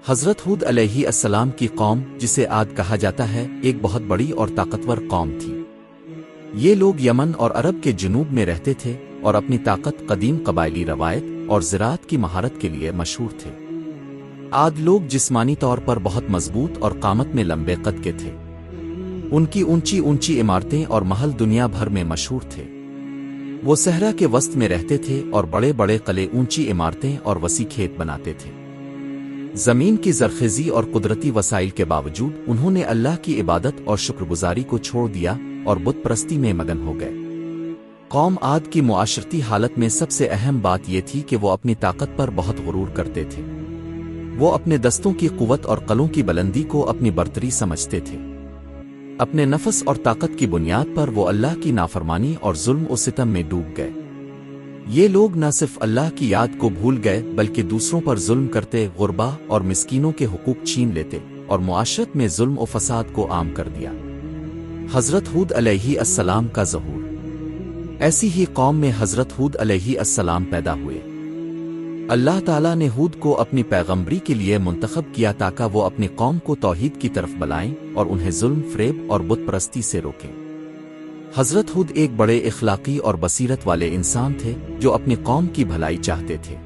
حضرت ہود علیہ السلام کی قوم، جسے عاد کہا جاتا ہے، ایک بہت بڑی اور طاقتور قوم تھی۔ یہ لوگ یمن اور عرب کے جنوب میں رہتے تھے اور اپنی طاقت، قدیم قبائلی روایت اور زراعت کی مہارت کے لیے مشہور تھے۔ عاد لوگ جسمانی طور پر بہت مضبوط اور قامت میں لمبے قد کے تھے۔ ان کی اونچی اونچی عمارتیں اور محل دنیا بھر میں مشہور تھے۔ وہ صحرا کے وسط میں رہتے تھے اور بڑے بڑے قلعے، اونچی عمارتیں اور وسیع کھیت بناتے تھے۔ زمین کی زرخیزی اور قدرتی وسائل کے باوجود انہوں نے اللہ کی عبادت اور شکر گزاری کو چھوڑ دیا اور بت پرستی میں مگن ہو گئے۔ قوم عاد کی معاشرتی حالت میں سب سے اہم بات یہ تھی کہ وہ اپنی طاقت پر بہت غرور کرتے تھے۔ وہ اپنے دستوں کی قوت اور قلوں کی بلندی کو اپنی برتری سمجھتے تھے۔ اپنے نفس اور طاقت کی بنیاد پر وہ اللہ کی نافرمانی اور ظلم و ستم میں ڈوب گئے۔ یہ لوگ نہ صرف اللہ کی یاد کو بھول گئے بلکہ دوسروں پر ظلم کرتے، غربا اور مسکینوں کے حقوق چھین لیتے اور معاشرت میں ظلم و فساد کو عام کر دیا۔ حضرت ہود علیہ السلام کا ظہور۔ ایسی ہی قوم میں حضرت ہود علیہ السلام پیدا ہوئے۔ اللہ تعالیٰ نے ہود کو اپنی پیغمبری کے لیے منتخب کیا تاکہ وہ اپنی قوم کو توحید کی طرف بلائیں اور انہیں ظلم، فریب اور بت پرستی سے روکیں۔ حضرت ہود ایک بڑے اخلاقی اور بصیرت والے انسان تھے جو اپنی قوم کی بھلائی چاہتے تھے۔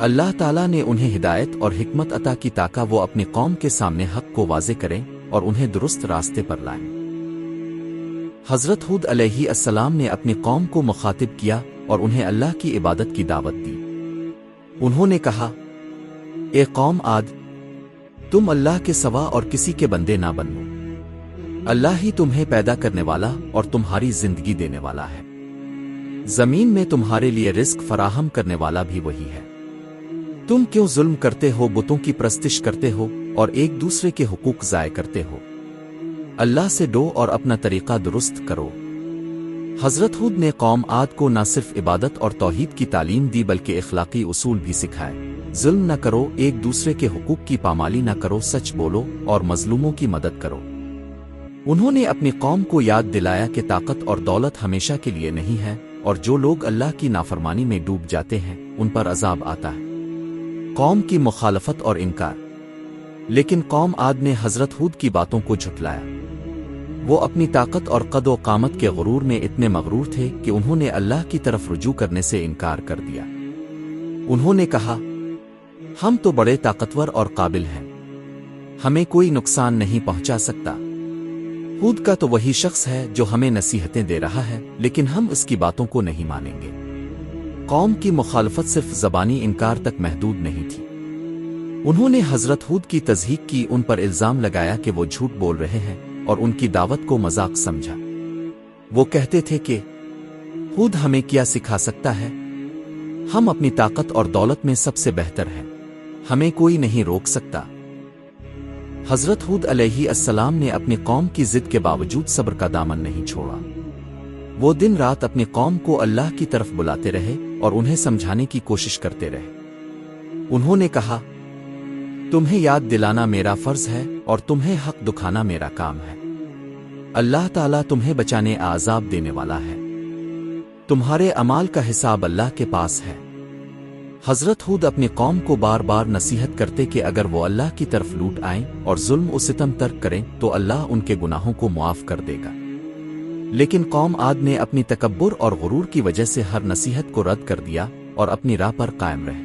اللہ تعالیٰ نے انہیں ہدایت اور حکمت عطا کی تاکہ وہ اپنی قوم کے سامنے حق کو واضح کریں اور انہیں درست راستے پر لائیں۔ حضرت ہود علیہ السلام نے اپنی قوم کو مخاطب کیا اور انہیں اللہ کی عبادت کی دعوت دی۔ انہوں نے کہا، اے قوم عاد، تم اللہ کے سوا اور کسی کے بندے نہ بنو۔ اللہ ہی تمہیں پیدا کرنے والا اور تمہاری زندگی دینے والا ہے۔ زمین میں تمہارے لیے رزق فراہم کرنے والا بھی وہی ہے۔ تم کیوں ظلم کرتے ہو، بتوں کی پرستش کرتے ہو اور ایک دوسرے کے حقوق ضائع کرتے ہو؟ اللہ سے ڈو اور اپنا طریقہ درست کرو۔ حضرت ہود نے قوم عاد کو نہ صرف عبادت اور توحید کی تعلیم دی بلکہ اخلاقی اصول بھی سکھائے۔ ظلم نہ کرو، ایک دوسرے کے حقوق کی پامالی نہ کرو، سچ بولو اور مظلوموں کی مدد کرو۔ انہوں نے اپنی قوم کو یاد دلایا کہ طاقت اور دولت ہمیشہ کے لیے نہیں ہے اور جو لوگ اللہ کی نافرمانی میں ڈوب جاتے ہیں ان پر عذاب آتا ہے۔ قوم کی مخالفت اور انکار۔ لیکن قوم عاد نے حضرت ہود کی باتوں کو جھٹلایا۔ وہ اپنی طاقت اور قد و قامت کے غرور میں اتنے مغرور تھے کہ انہوں نے اللہ کی طرف رجوع کرنے سے انکار کر دیا۔ انہوں نے کہا، ہم تو بڑے طاقتور اور قابل ہیں، ہمیں کوئی نقصان نہیں پہنچا سکتا۔ ہود کا تو وہی شخص ہے جو ہمیں نصیحتیں دے رہا ہے لیکن ہم اس کی باتوں کو نہیں مانیں گے۔ قوم کی مخالفت صرف زبانی انکار تک محدود نہیں تھی۔ انہوں نے حضرت ہود کی تضحیک کی، ان پر الزام لگایا کہ وہ جھوٹ بول رہے ہیں اور ان کی دعوت کو مذاق سمجھا۔ وہ کہتے تھے کہ ہود ہمیں کیا سکھا سکتا ہے، ہم اپنی طاقت اور دولت میں سب سے بہتر ہیں، ہمیں کوئی نہیں روک سکتا۔ حضرت ہود علیہ السلام نے اپنی قوم کی ضد کے باوجود صبر کا دامن نہیں چھوڑا۔ وہ دن رات اپنی قوم کو اللہ کی طرف بلاتے رہے اور انہیں سمجھانے کی کوشش کرتے رہے۔ انہوں نے کہا، تمہیں یاد دلانا میرا فرض ہے اور تمہیں حق دکھانا میرا کام ہے۔ اللہ تعالیٰ تمہیں بچانے عذاب دینے والا ہے، تمہارے اعمال کا حساب اللہ کے پاس ہے۔ حضرت ہود اپنی قوم کو بار بار نصیحت کرتے کہ اگر وہ اللہ کی طرف لوٹ آئیں اور ظلم و ستم ترک کریں تو اللہ ان کے گناہوں کو معاف کر دے گا۔ لیکن قوم عاد نے اپنی تکبر اور غرور کی وجہ سے ہر نصیحت کو رد کر دیا اور اپنی راہ پر قائم رہے۔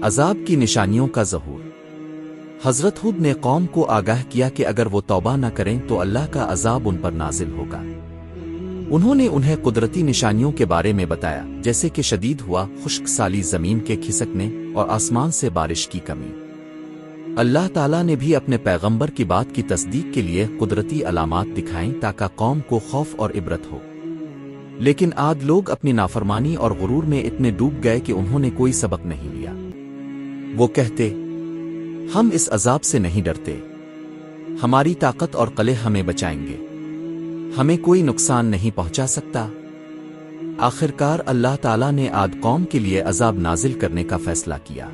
عذاب کی نشانیوں کا ظہور۔ حضرت ہود نے قوم کو آگاہ کیا کہ اگر وہ توبہ نہ کریں تو اللہ کا عذاب ان پر نازل ہوگا۔ انہوں نے انہیں قدرتی نشانیوں کے بارے میں بتایا، جیسے کہ شدید ہوا، خشک سالی، زمین کے کھسکنے اور آسمان سے بارش کی کمی۔ اللہ تعالیٰ نے بھی اپنے پیغمبر کی بات کی تصدیق کے لیے قدرتی علامات دکھائیں تاکہ قوم کو خوف اور عبرت ہو۔ لیکن عاد لوگ اپنی نافرمانی اور غرور میں اتنے ڈوب گئے کہ انہوں نے کوئی سبق نہیں لیا۔ وہ کہتے، ہم اس عذاب سے نہیں ڈرتے، ہماری طاقت اور قلعے ہمیں بچائیں گے، ہمیں کوئی نقصان نہیں پہنچا سکتا۔ آخرکار اللہ تعالیٰ نے عاد قوم کے لیے عذاب نازل کرنے کا فیصلہ کیا۔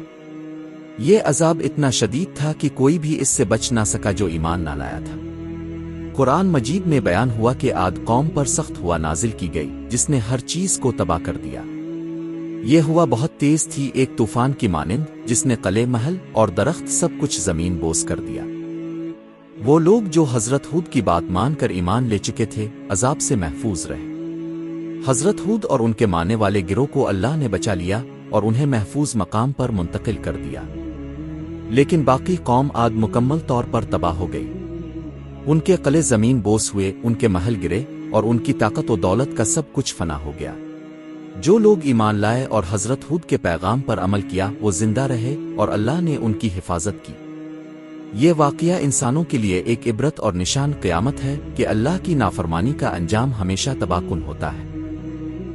یہ عذاب اتنا شدید تھا کہ کوئی بھی اس سے بچ نہ سکا جو ایمان نہ لایا تھا۔ قرآن مجید میں بیان ہوا کہ عاد قوم پر سخت ہوا نازل کی گئی جس نے ہر چیز کو تباہ کر دیا۔ یہ ہوا بہت تیز تھی، ایک طوفان کی مانند، جس نے قلعے، محل اور درخت سب کچھ زمین بوس کر دیا۔ وہ لوگ جو حضرت ہود کی بات مان کر ایمان لے چکے تھے عذاب سے محفوظ رہے۔ حضرت ہود اور ان کے ماننے والے گروہ کو اللہ نے بچا لیا اور انہیں محفوظ مقام پر منتقل کر دیا، لیکن باقی قوم عاد مکمل طور پر تباہ ہو گئی۔ ان کے قلعے زمین بوس ہوئے، ان کے محل گرے اور ان کی طاقت و دولت کا سب کچھ فنا ہو گیا۔ جو لوگ ایمان لائے اور حضرت ہود کے پیغام پر عمل کیا وہ زندہ رہے اور اللہ نے ان کی حفاظت کی۔ یہ واقعہ انسانوں کے لیے ایک عبرت اور نشان قیامت ہے کہ اللہ کی نافرمانی کا انجام ہمیشہ تباہ کن ہوتا ہے۔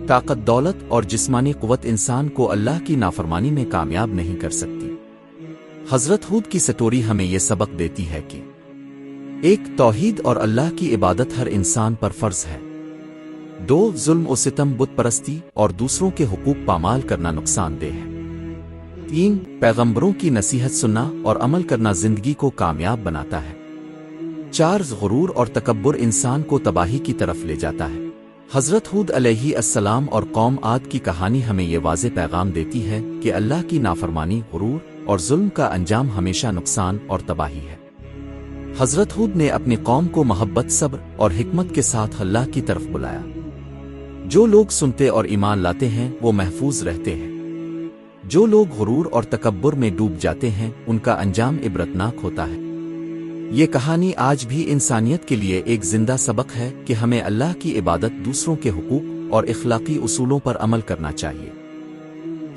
طاقت، دولت اور جسمانی قوت انسان کو اللہ کی نافرمانی میں کامیاب نہیں کر سکتی۔ حضرت ہود کی سٹوری ہمیں یہ سبق دیتی ہے کہ ایک، توحید اور اللہ کی عبادت ہر انسان پر فرض ہے۔ دو، ظلم و ستم، بت پرستی اور دوسروں کے حقوق پامال کرنا نقصان دہ ہے۔ تین، پیغمبروں کی نصیحت سننا اور عمل کرنا زندگی کو کامیاب بناتا ہے۔ چار، غرور اور تکبر انسان کو تباہی کی طرف لے جاتا ہے۔ حضرت ہود علیہ السلام اور قوم عاد کی کہانی ہمیں یہ واضح پیغام دیتی ہے کہ اللہ کی نافرمانی، غرور اور ظلم کا انجام ہمیشہ نقصان اور تباہی ہے۔ حضرت ہود نے اپنی قوم کو محبت، صبر اور حکمت کے ساتھ اللہ کی طرف بلایا۔ جو لوگ سنتے اور ایمان لاتے ہیں وہ محفوظ رہتے ہیں۔ جو لوگ غرور اور تکبر میں ڈوب جاتے ہیں ان کا انجام عبرتناک ہوتا ہے۔ یہ کہانی آج بھی انسانیت کے لیے ایک زندہ سبق ہے کہ ہمیں اللہ کی عبادت، دوسروں کے حقوق اور اخلاقی اصولوں پر عمل کرنا چاہیے۔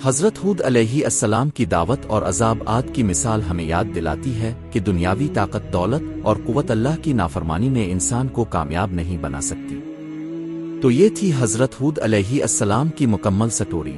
حضرت ہود علیہ السلام کی دعوت اور عذاب عاد کی مثال ہمیں یاد دلاتی ہے کہ دنیاوی طاقت، دولت اور قوت اللہ کی نافرمانی میں انسان کو کامیاب نہیں بنا سکتی۔ تو یہ تھی حضرت ہود علیہ السلام کی مکمل سٹوری۔